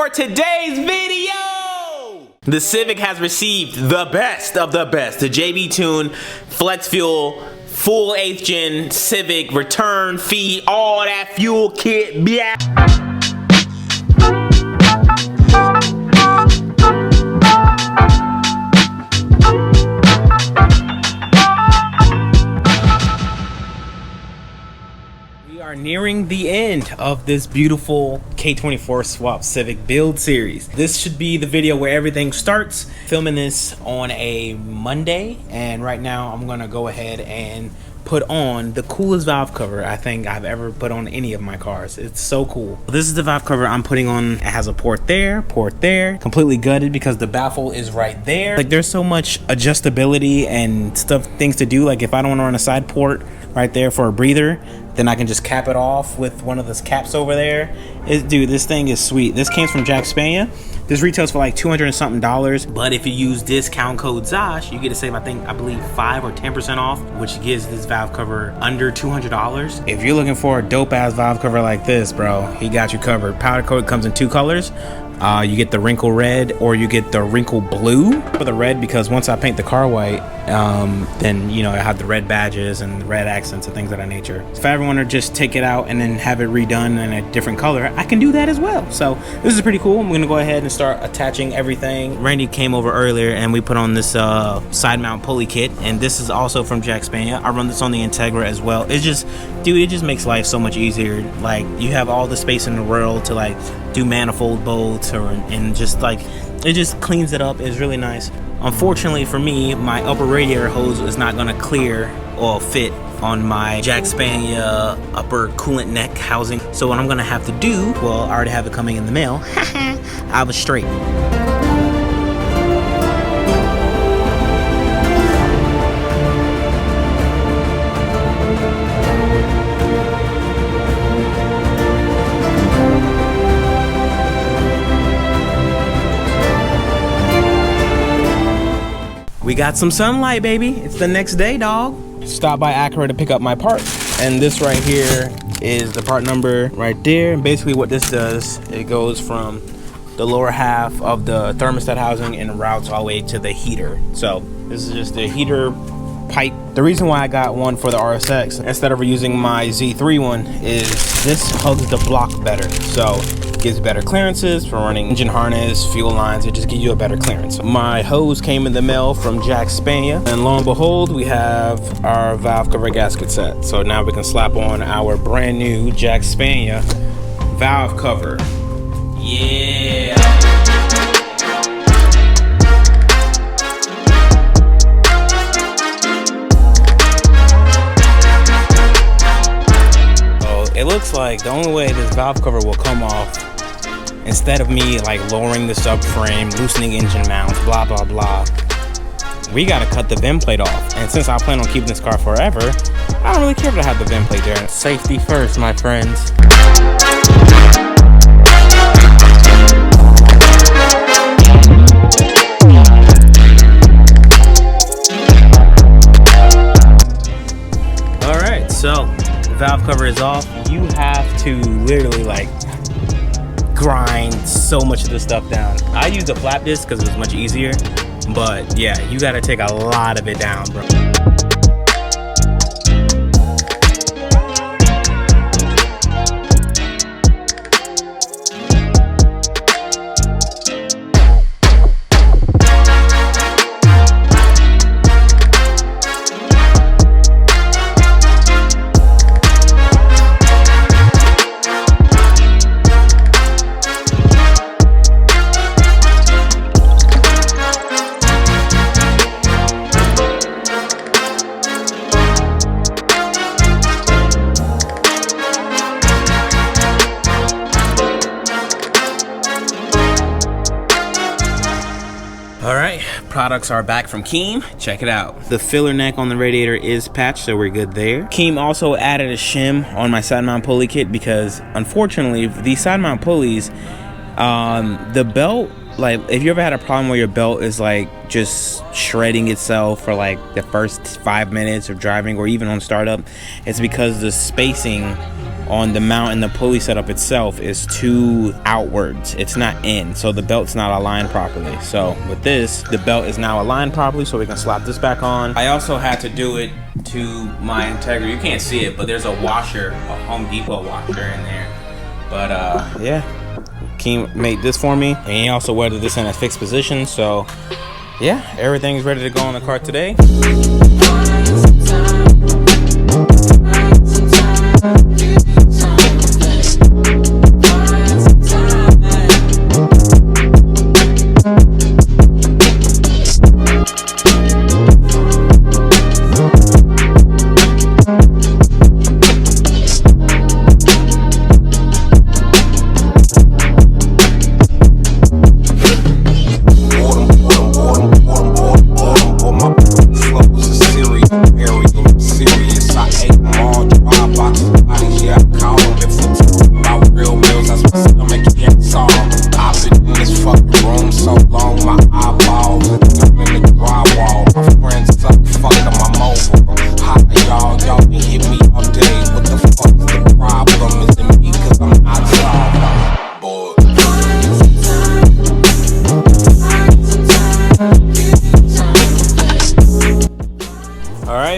For today's video, the Civic has received the best of the best. The JB Tune Flex Fuel full 8th gen Civic return fee, all that fuel kit. Yeah. We are nearing the end of this beautiful K24 swap Civic build series. This should be the video where everything starts. Filming this on a Monday, and right now I'm gonna go ahead and put on the coolest valve cover I think I've ever put on any of my cars. It's so cool. This is the valve cover I'm putting on. It has a port there, completely gutted because the baffle is right there. Like, there's so much adjustability and things to do. Like, if I don't want to run a side port right there for a breather, then I can just cap it off with one of those caps over there. Dude, this thing is sweet. This came from Jack Spania. This retails for like $200 and something, but if you use discount code Zosh, you get to save, I believe 5 or 10% off, which gives this valve cover under $200. If you're looking for a dope ass valve cover like this, bro, he got you covered. Powder coat comes in 2 colors. You get the wrinkle red or you get the wrinkle blue. For the red, because once I paint the car white, then you know, I have the red badges and the red accents and things of that nature. If I ever want to just take it out and then have it redone in a different color, I can do that as well. So this is pretty cool. I'm gonna go ahead and start attaching everything. Randy came over earlier and we put on this side mount pulley kit, and this is also from Jack Spania. I run this on the Integra as well. It just, dude, it just makes life so much easier. Like, you have all the space in the world to like do manifold bolts and just like, it just cleans it up. It's really nice. Unfortunately for me, my upper radiator hose is not gonna clear or fit on my Jack Spania upper coolant neck housing. So what I'm gonna have to do, well, I already have it coming in the mail. I was straight. We got some sunlight, baby. It's the next day, dog. Stop by Acura to pick up my part. And this right here is the part number right there. And basically what this does, it goes from the lower half of the thermostat housing and routes all the way to the heater. So this is just the heater pipe. The reason why I got one for the RSX instead of using my Z3 one is this hugs the block better. So gives better clearances for running engine harness, fuel lines. It just gives you a better clearance. My hose came in the mail from Jack Spania, and lo and behold, we have our valve cover gasket set. So now we can slap on our brand new Jack Spania valve cover. Yeah. It looks like the only way this valve cover will come off, instead of me like lowering the subframe, loosening engine mounts, blah blah blah, we gotta cut the vent plate off. And since I plan on keeping this car forever, I don't really care if I have the vent plate there. Safety first, my friends. Alright, so valve cover is off. You have to literally like grind so much of this stuff down. I use a flap disc because it's much easier, but yeah, you got to take a lot of it down, bro. Alright, products are back from Keem. Check it out. The filler neck on the radiator is patched, so we're good there. Keem also added a shim on my side mount pulley kit because unfortunately these side mount pulleys, the belt, like if you ever had a problem where your belt is like just shredding itself for like the first 5 minutes of driving or even on startup, it's because the spacing on the mount and the pulley setup itself is too outwards. It's not in, so the belt's not aligned properly. So with this, the belt is now aligned properly, so we can slap this back on. I also had to do it to my integrity. You can't see it, but there's a washer, a Home Depot washer in there. But yeah, Keem made this for me, and he also welded this in a fixed position. So yeah, everything's ready to go on the car today.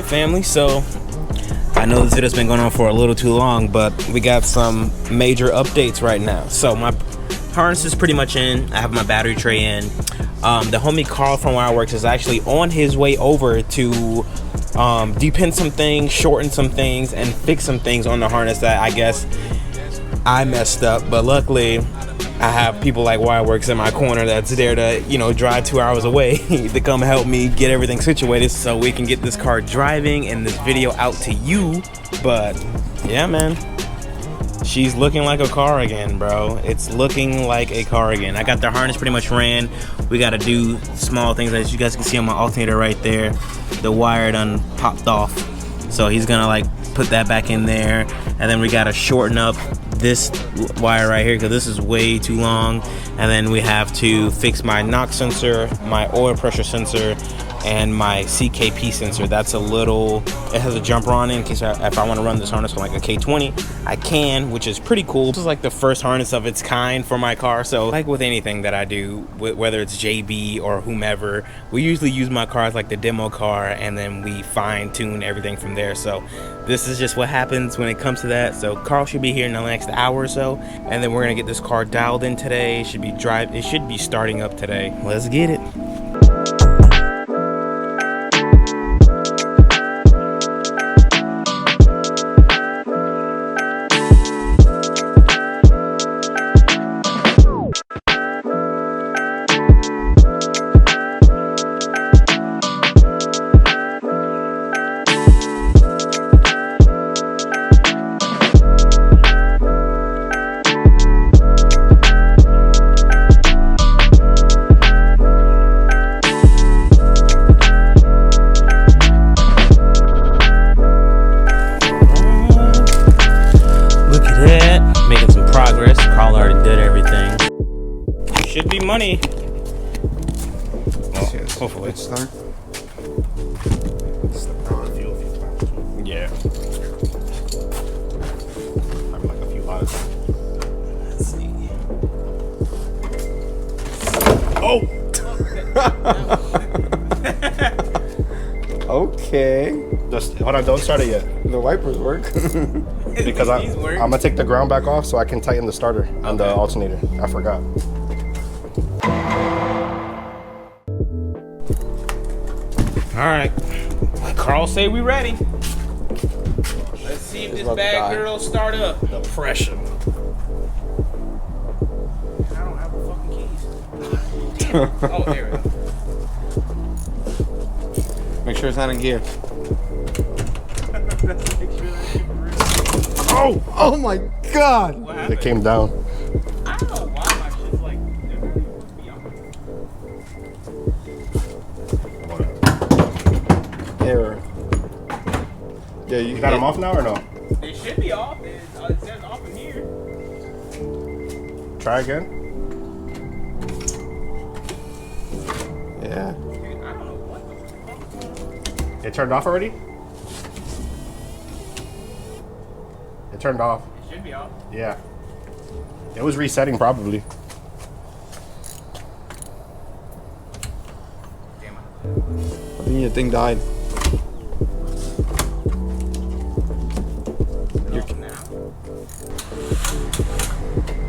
Family, so I know this video's been going on for a little too long, but we got some major updates right now. So my harness is pretty much in. I have my battery tray in. The homie Carl from where I work is actually on his way over to depin some things, shorten some things, and fix some things on the harness that I guess I messed up. But luckily I have people like Wireworks in my corner that's there to, you know, drive 2 hours away to come help me get everything situated so we can get this car driving and this video out to you. But yeah, man, she's looking like a car again, bro. It's looking like a car again. I got the harness pretty much ran. We got to do small things, as you guys can see on my alternator right there. The wire done popped off, so he's gonna like put that back in there, and then we got to shorten up this wire right here because this is way too long, and then we have to fix my NOx sensor, my oil pressure sensor, and my CKP sensor. That's a little, it has a jumper on it in case if I want to run this harness on like a K20, I can, which is pretty cool. This is like the first harness of its kind for my car. So like with anything that I do, whether it's JB or whomever, we usually use my car as like the demo car, and then we fine tune everything from there. So this is just what happens when it comes to that. So Carl should be here in the next hour or so, and then we're gonna get this car dialed in today. It should be starting up today. Let's get it. Should be money. Well, hopefully. Let's start. Yeah. I'm like a few lives. Let's see. Oh! Okay. Just hold on, don't start it yet. The wipers work. Because I'm gonna take the ground back off so I can tighten the starter on the alternator. I forgot. All right, Carl say we ready. Let's see if this bad girl start up. The pressure. I don't have the fucking keys. Oh, there we go. Make sure it's not in gear. Oh! Oh my God! What happened? It came down. I don't know why my shit's like everything must be on. Error. Yeah, you got them off now or no? They should be off. It says off in here. Try again. Yeah. Dude, I don't know what the fuck. It turned off already? It turned off. It Should be off. Yeah. It was resetting probably. I think your thing died.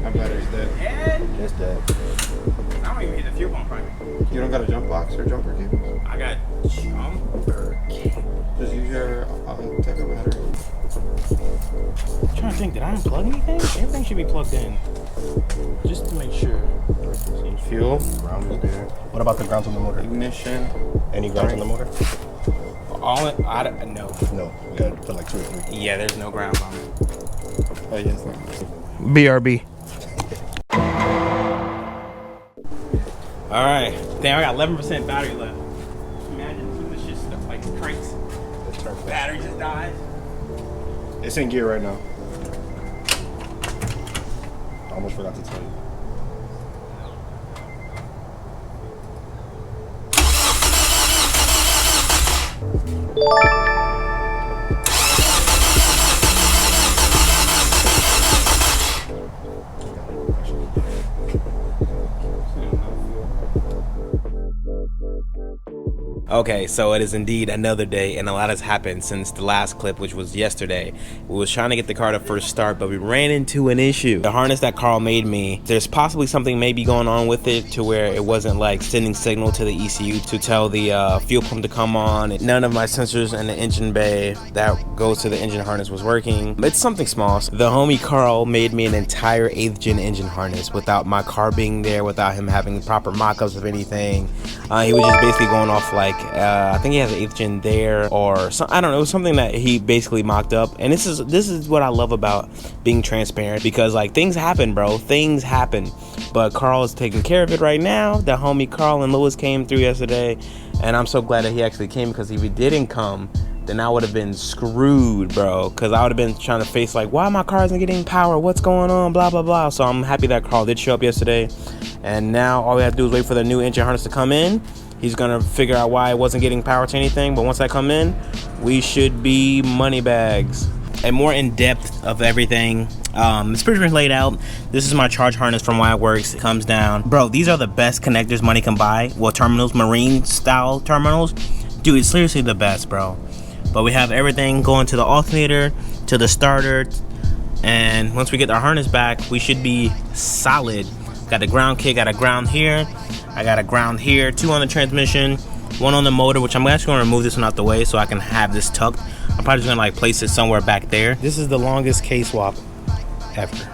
My battery's dead. And It's dead. I don't even hit the fuel pump right. You don't got a jump box or jumper cable? I got jumper cable. Just use your type of battery. I'm trying to think, did I unplug anything? Everything should be plugged in. Just to make sure. Fuel. Ground is there. What about the grounds on the motor? Ignition. Any grounds on the motor? All it, I don't know. No. We gotta put like 2 or 3. Yeah, there's no ground on it. Oh, yes. BRB. All right. Damn, I got 11% battery left. Imagine this shit stuff like cranks. Battery just died. It's in gear right now. I almost forgot to tell you. Okay, so it is indeed another day, and a lot has happened since the last clip, which was yesterday. We was trying to get the car to first start, but we ran into an issue. The harness that Carl made me, there's possibly something maybe going on with it to where it wasn't like sending signal to the ECU to tell the fuel pump to come on. None of my sensors in the engine bay that goes to the engine harness was working. It's something small. The homie Carl made me an entire 8th gen engine harness without my car being there, without him having proper mock-ups of anything. He was just basically going off like, I think he has an 8th gen there, or some, I don't know, it was something that he basically mocked up. And this is what I love about being transparent, because like things happen, bro. Things happen. But Carl is taking care of it right now. The homie Carl and Lewis came through yesterday, and I'm so glad that he actually came, because if he didn't come, then I would have been screwed, bro. Because I would have been trying to face like, why my car isn't getting power? What's going on? Blah, blah, blah. So I'm happy that Carl did show up yesterday. And now all we have to do is wait for the new engine harness to come in. He's gonna figure out why it wasn't getting power to anything. But once I come in, we should be money bags. And more in depth of everything. It's pretty much laid out. This is my charge harness from why it works. It comes down. Bro, these are the best connectors money can buy. Well, terminals, marine style terminals. Dude, it's seriously the best, bro. But we have everything going to the alternator, to the starter. And once we get our harness back, we should be solid. Got the ground kit, got a ground here. I got a ground here, 2 on the transmission, 1 on the motor, which I'm actually gonna remove this one out the way so I can have this tucked. I'm probably just gonna like place it somewhere back there. This is the longest K-swap ever.